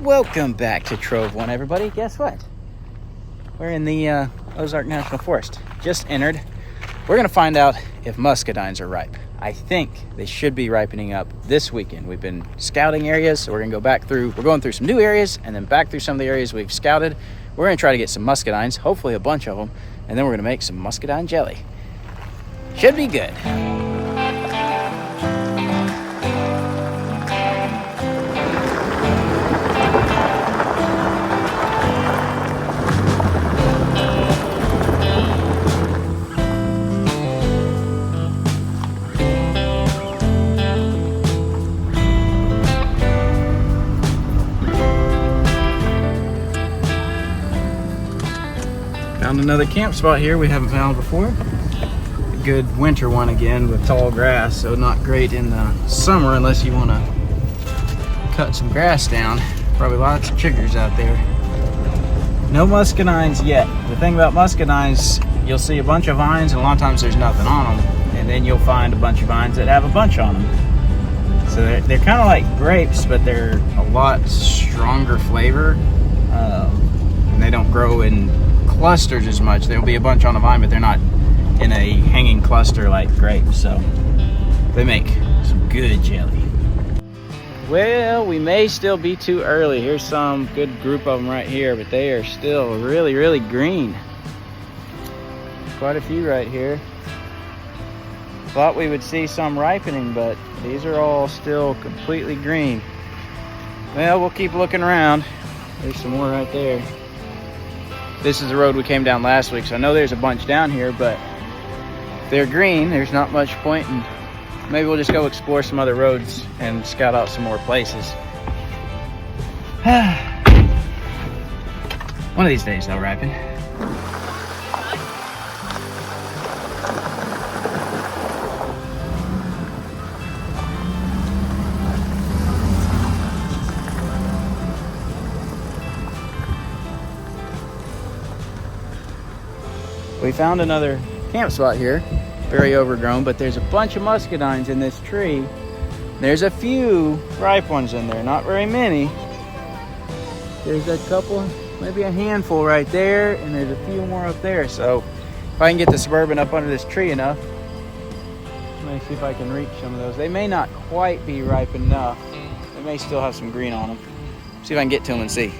Welcome back to Trove One, everybody. Guess what? We're in the Ozark National Forest. Just entered. We're going to find out if muscadines are ripe. I think they should be ripening up this weekend. We've been scouting areas, so we're going to go back through. We're going through some new areas and then back through some of the areas we've scouted. We're going to try to get some muscadines, hopefully a bunch of them, and then we're going to make some muscadine jelly. Should be good. Found another camp spot here we haven't found before. A good winter one again with tall grass, so not great in the summer unless you want to cut some grass down. Probably lots of chiggers out there. No muscadines yet. The thing about muscadines, you'll see a bunch of vines and a lot of times there's nothing on them, and then you'll find a bunch of vines that have a bunch on them. So they're kind of like grapes, but they're a lot stronger flavor, and they don't grow in clusters as much. There'll be a bunch on the vine, but they're not in a hanging cluster like grapes, so they make some good jelly. Well, we may still be too early. Here's some good group of them right here, but they are still really green. Quite a few right here. Thought we would see some ripening, but these are all still completely green. Well, we'll keep looking around. There's some more right there. This is the road we came down last week, so I know there's a bunch down here, but if they're green, there's not much point, and maybe we'll just go explore some other roads and scout out some more places. One of these days they'll ripen. We found another camp spot here, very overgrown, but there's a bunch of muscadines in this tree. There's a few ripe ones in there, not very many. There's a couple, maybe a handful right there, and there's a few more up there. So if I can get the Suburban up under this tree enough, let me see if I can reach some of those. They may not quite be ripe enough. They may still have some green on them. See if I can get to them and see.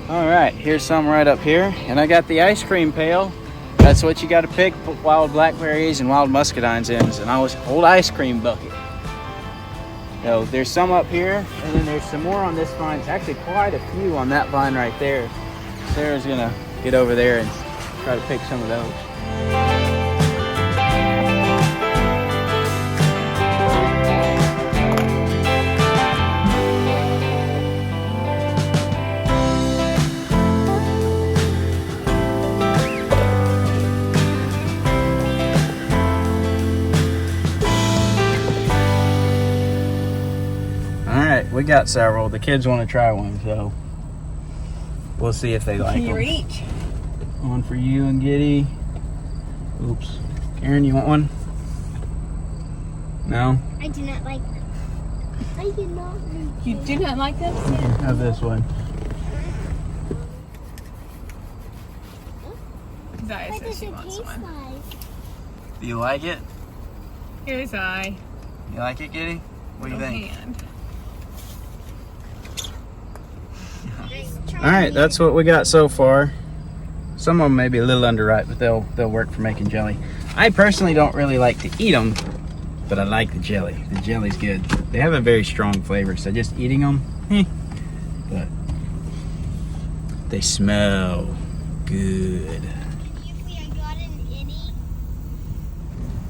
All right, here's some right up here, and I got the ice cream pail. That's what you got to pick, put wild blackberries and wild muscadines in. It's an old ice cream bucket. So there's some up here, and then there's some more on this vine. It's actually quite a few on that vine right there. Sarah's gonna get over there and try to pick some of those. We got several. The kids want to try one, so we'll see if they like them. Can you reach? One for you and Giddy. Oops. Karen, you want one? No? I do not like them. I do not like them. You do not like them? Have this one. Zaya What says does she it wants taste one. like? Do you like it? Here's Zaya. You like it, Giddy? What do you think? Hand. All right, that's what we got so far. Some of them may be a little underripe, but they'll work for making jelly. I personally don't really like to eat them, but I like the jelly. The jelly's good. They have a very strong flavor, so just eating them, but they smell good.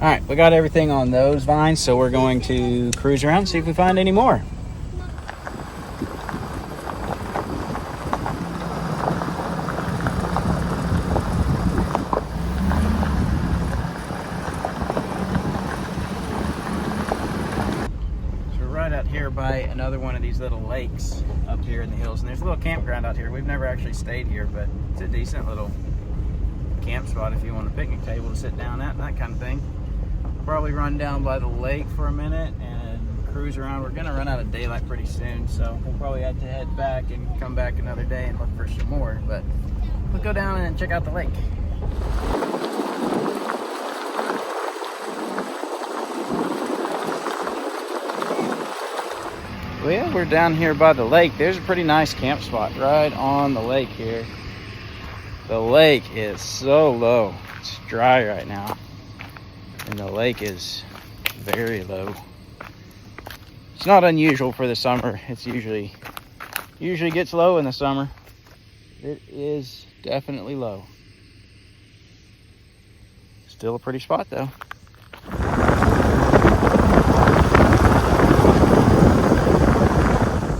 All right, we got everything on those vines, so we're going to cruise around and see if we find any more. By another one of these little lakes up here in the hills, and there's a little campground out here. We've never actually stayed here, but it's a decent little camp spot if you want a picnic table to sit down at and that kind of thing. Probably run down by the lake for a minute and cruise around. We're gonna run out of daylight pretty soon, so we'll probably have to head back and come back another day and look for some more. But we'll go down and check out the lake. Well, we're down here by the lake. There's a pretty nice camp spot right on the lake here. The lake is so low. It's dry right now. And the lake is very low. It's not unusual for the summer. It's usually gets low in the summer. It is definitely low. Still a pretty spot though.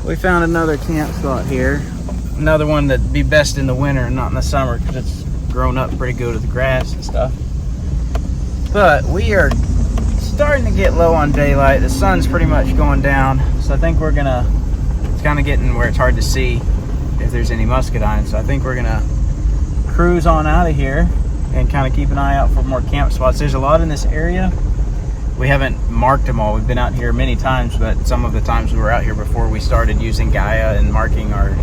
We found another camp spot here. Another one that'd be best in the winter and not in the summer because it's grown up pretty good with the grass and stuff. But we are starting to get low on daylight. The sun's pretty much going down. So I think it's kind of getting where it's hard to see if there's any muscadines. So I think we're gonna cruise on out of here and kind of keep an eye out for more camp spots. There's a lot in this area. We haven't marked them all. We've been out here many times, but some of the times we were out here before we started using Gaia and marking our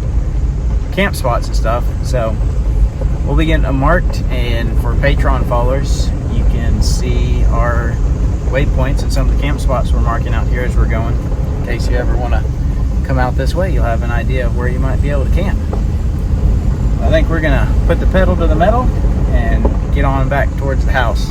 camp spots and stuff. So we'll be getting them marked, and for Patreon followers, you can see our waypoints and some of the camp spots we're marking out here as we're going. In case you ever want to come out this way, you'll have an idea of where you might be able to camp. I think we're gonna put the pedal to the metal and get on back towards the house.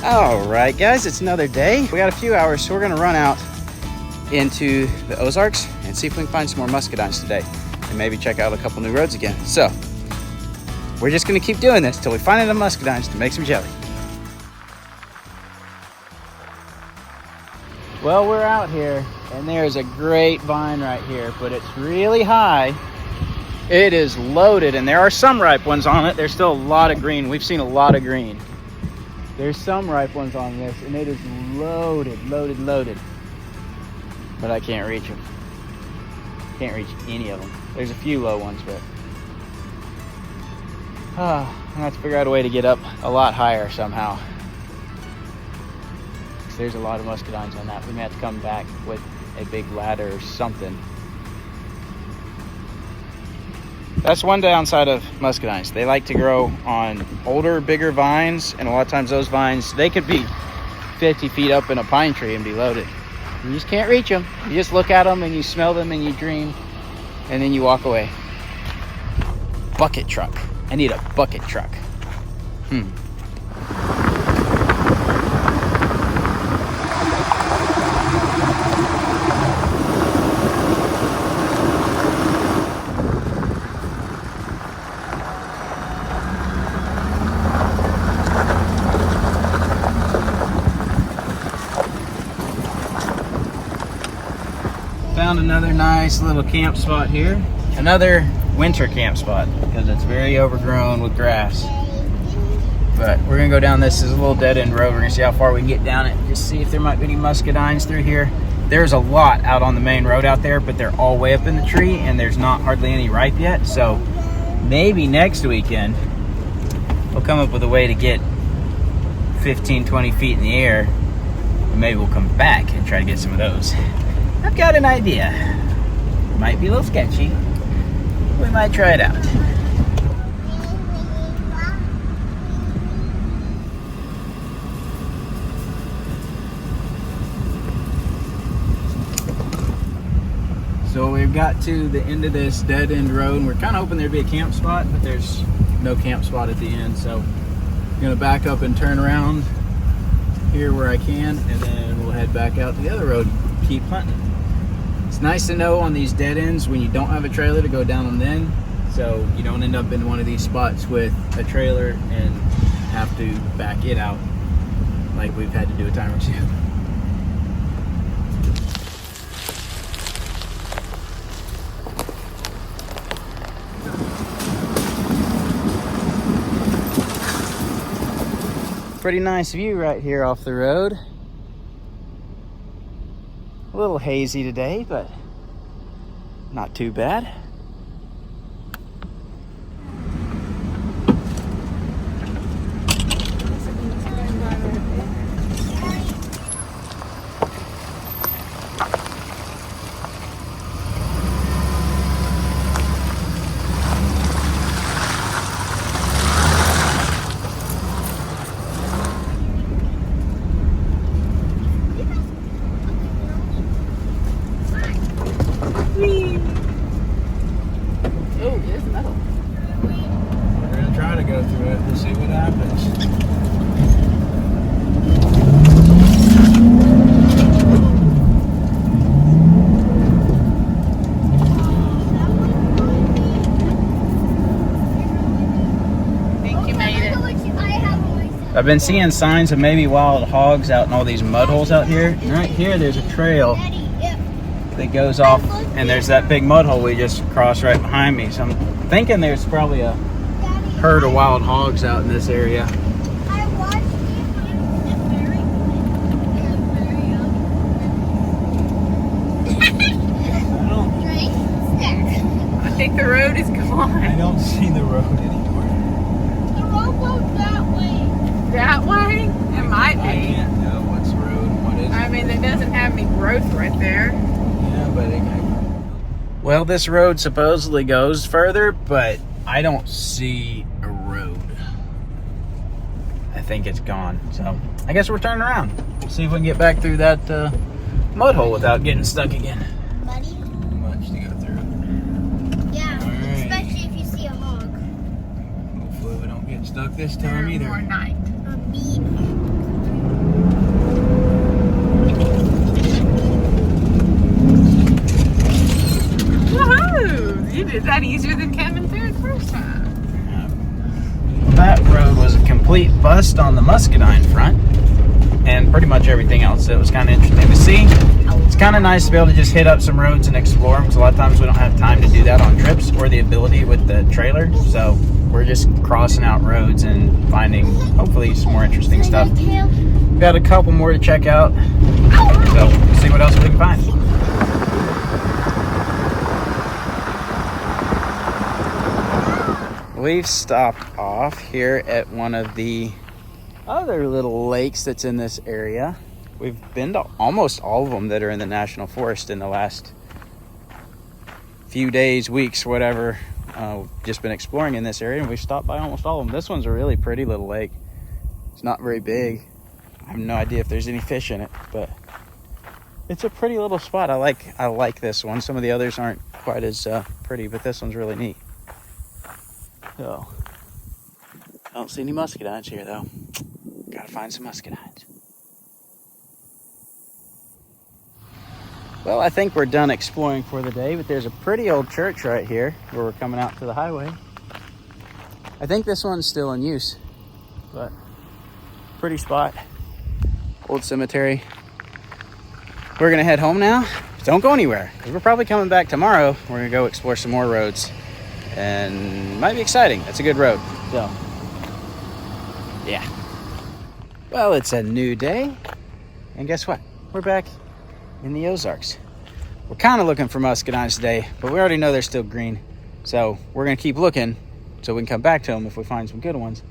All right, guys, it's another day. We got a few hours, so we're gonna run out into the Ozarks and see if we can find some more muscadines today and maybe check out a couple new roads again. So we're just gonna keep doing this till we find enough muscadines to make some jelly. Well, we're out here and there's a great vine right here, but it's really high. It is loaded, and there are some ripe ones on it. There's still a lot of green. We've seen a lot of green. There's some ripe ones on this, and it is loaded, loaded, loaded. But I can't reach them. Can't reach any of them. There's a few low ones, but I have to figure out a way to get up a lot higher somehow. There's a lot of muscadines on that. We may have to come back with a big ladder or something. That's one downside of muscadines. They like to grow on older, bigger vines, and a lot of times those vines, they could be 50 feet up in a pine tree and be loaded. You just can't reach them. You just look at them and you smell them and you dream, and then you walk away. Bucket truck. I need a bucket truck. Found another nice little camp spot here. Another winter camp spot because it's very overgrown with grass. But we're gonna go down this. Is a little dead end road. We're gonna see how far we can get down it. Just see if there might be any muscadines through here. There's a lot out on the main road out there, but they're all way up in the tree and there's not hardly any ripe yet. So maybe next weekend we'll come up with a way to get 15, 20 feet in the air maybe we'll come back and try to get some of those. I've got an idea. Might be a little sketchy. We might try it out. So we've got to the end of this dead end road, and we're kind of hoping there'd be a camp spot, but there's no camp spot at the end. So I'm gonna back up and turn around here where I can, and then we'll head back out to the other road, keep hunting. It's nice to know on these dead ends when you don't have a trailer to go down them then, so you don't end up in one of these spots with a trailer and have to back it out like we've had to do a time or two. Pretty nice view right here off the road. A little hazy today, but not too bad. Oh, there's metal. We're gonna try to go through it and see what happens. I've been seeing signs of maybe wild hogs out in all these mud holes out here. And right here, there's a trail that goes off, and there's that big mud hole we just crossed right behind me. So I'm thinking there's probably a herd of wild hogs out in this area. I think the road is gone. I don't see the road anymore. The road goes that way. That way? It might I be. can't know what's road and what isn't. I mean, it doesn't have any growth right there. Yeah, but well, this road supposedly goes further, but I don't see a road. I think it's gone. So I guess we're turning around. We'll see if we can get back through that mud hole without getting stuck again. Buddy? Much to go through. Yeah, All right. especially if you see a hog. Hopefully we don't get stuck this time either. Or night. A bee. Woohoo! You did that easier than coming through the first time. That road was a complete bust on the Muscadine front and pretty much everything else. It was kind of interesting to see. It's kind of nice to be able to just hit up some roads and explore them, because a lot of times we don't have time to do that on trips or the ability with the trailer. So we're just crossing out roads and finding hopefully some more interesting stuff. We've got a couple more to check out, so we'll see what else we can find. We've stopped off here at one of the other little lakes that's in this area. We've been to almost all of them that are in the National Forest in the last few days, weeks, whatever. Just been exploring in this area, and we've stopped by almost all of them. This one's a really pretty little lake. It's not very big. I have no idea if there's any fish in it, but it's a pretty little spot. I like this one. Some of the others aren't quite as pretty, but this one's really neat. So, I don't see any muscadines here though. Gotta find some muscadines. Well, I think we're done exploring for the day, but there's a pretty old church right here where we're coming out to the highway. I think this one's still in use, but pretty spot. Old cemetery. We're gonna head home now. Don't go anywhere, because we're probably coming back tomorrow. We're gonna go explore some more roads, and might be exciting. It's a good road, so yeah. Well, it's a new day, and guess what? We're back in the Ozarks. We're kind of looking for muscadines today, but we already know they're still green, so we're gonna keep looking so we can come back to them if we find some good ones.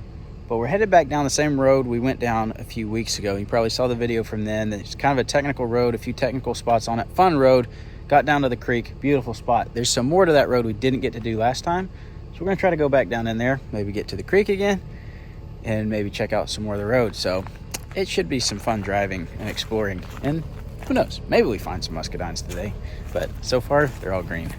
But we're headed back down the same road we went down a few weeks ago. You probably saw the video from then. It's kind of a technical road, a few technical spots on it. Fun road. Got down to the creek. Beautiful spot. There's some more to that road we didn't get to do last time. So we're going to try to go back down in there, maybe get to the creek again, and maybe check out some more of the road. So it should be some fun driving and exploring. And who knows? Maybe we find some muscadines today. But so far, they're all green.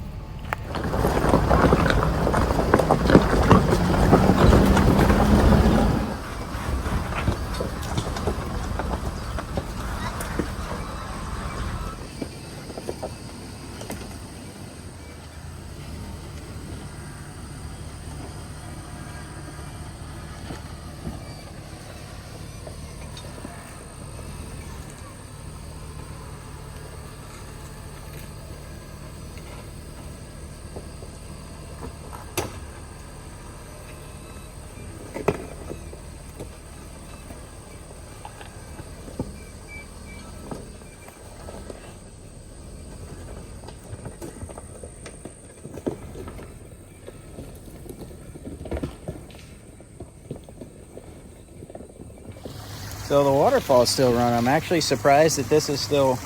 So the waterfall is still running. I'm actually surprised that this is still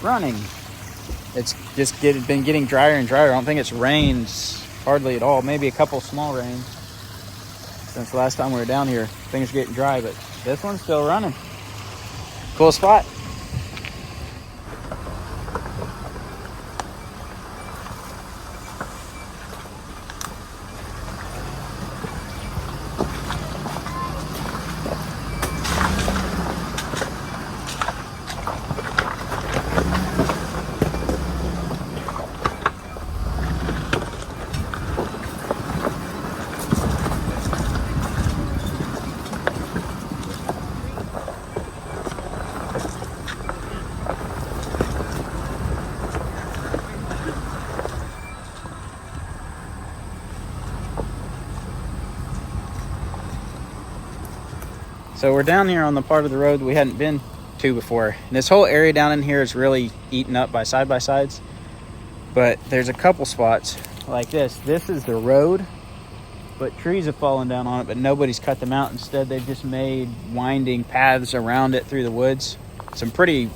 running. It's just been getting drier and drier. I don't think it's rained hardly at all. Maybe a couple small rains since the last time we were down here. Things are getting dry, but this one's still running. Cool spot. So we're down here on the part of the road we hadn't been to before. And this whole area down in here is really eaten up by side-by-sides. But there's a couple spots like this. This is the road, but trees have fallen down on it, but nobody's cut them out. Instead, they've just made winding paths around it through the woods. Some pretty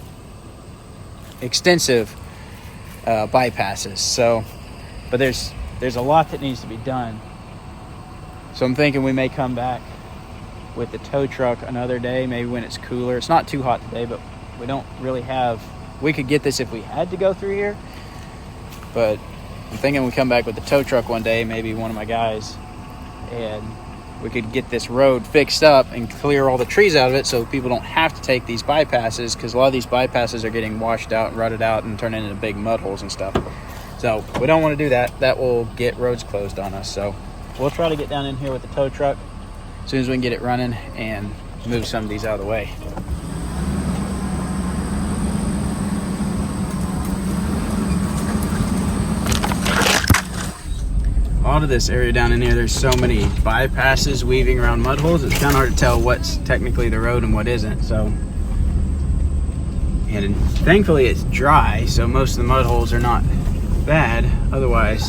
extensive bypasses. So, but there's a lot that needs to be done. So I'm thinking we may come back with the tow truck another day, maybe when it's cooler. It's not too hot today, but we don't really have, we could get this if we had to go through here, but I'm thinking we come back with the tow truck one day, maybe one of my guys, and we could get this road fixed up and clear all the trees out of it so people don't have to take these bypasses, because a lot of these bypasses are getting washed out and rutted out and turning into big mud holes and stuff. So we don't want to do that. That will get roads closed on us. So we'll try to get down in here with the tow truck as soon as we can get it running and move some of these out of the way. All of this area down in here, there's so many bypasses weaving around mud holes. It's kind of hard to tell what's technically the road and what isn't. So, and thankfully it's dry, so most of the mud holes are not bad. Otherwise,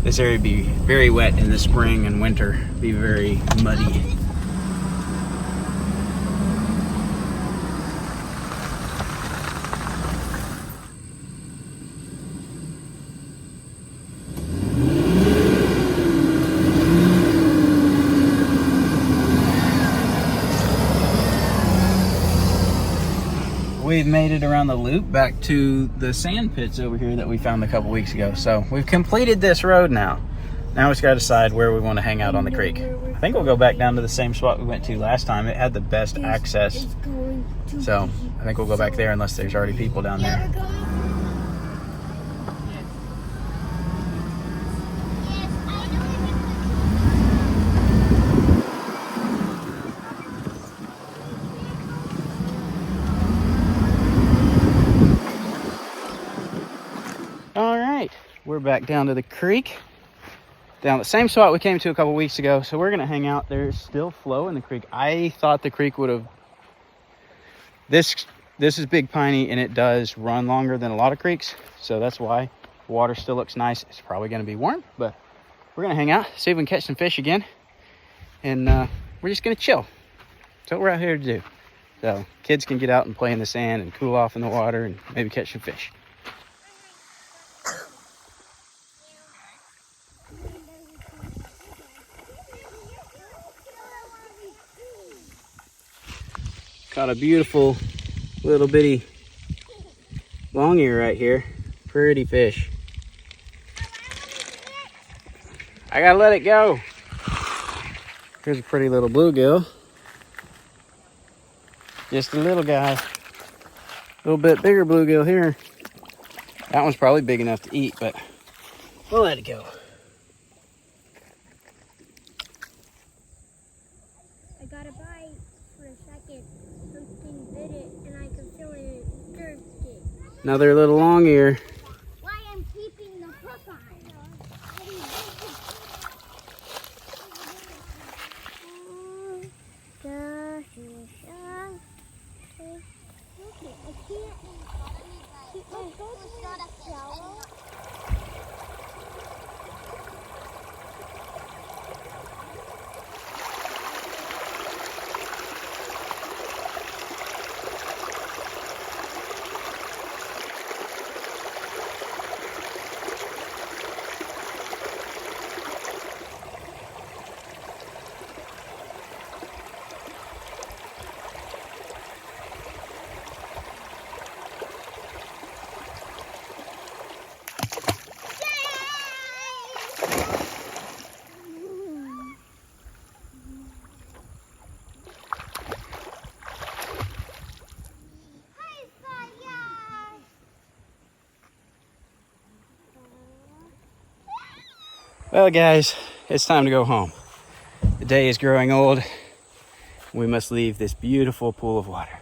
this area would be very wet in the spring and winter, be very muddy. We've made it around the loop back to the sand pits over here that we found a couple weeks ago. So we've completed this road now. Now we just got to decide where we want to hang out on the creek. I think we'll go back down to the same spot we went to last time. It had the best access. So I think we'll go back there unless there's already people down there. We're back down to the creek, down the same spot we came to a couple weeks ago. So we're gonna hang out. There's still flow in the creek. I thought the creek would have, this is Big Piney, and it does run longer than a lot of creeks, so that's why the water still looks nice. It's probably gonna be warm, but we're gonna hang out, see if we can catch some fish again, and we're just gonna chill. That's what we're out here to do. So kids can get out and play in the sand and cool off in the water and maybe catch some fish. Caught a beautiful little bitty long ear right here. Pretty fish. I gotta let it go. Here's a pretty little bluegill. Just a little guy. A little bit bigger bluegill here. That one's probably big enough to eat, but we'll let it go. I got a bite for a second. Something bit it and I could feel it jerked it. Another little long ear. Why I'm keeping the hook on. I can't keep my hook not a shallow. Well, guys, it's time to go home. The day is growing old. We must leave this beautiful pool of water.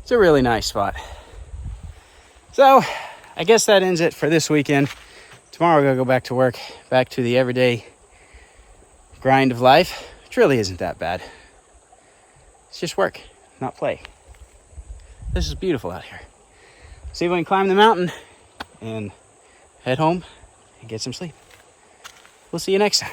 It's a really nice spot. So, I guess that ends it for this weekend. Tomorrow we're gonna go back to work, back to the everyday grind of life, which really isn't that bad. It's just work, not play. This is beautiful out here. See if we can climb the mountain and head home and get some sleep. We'll see you next time.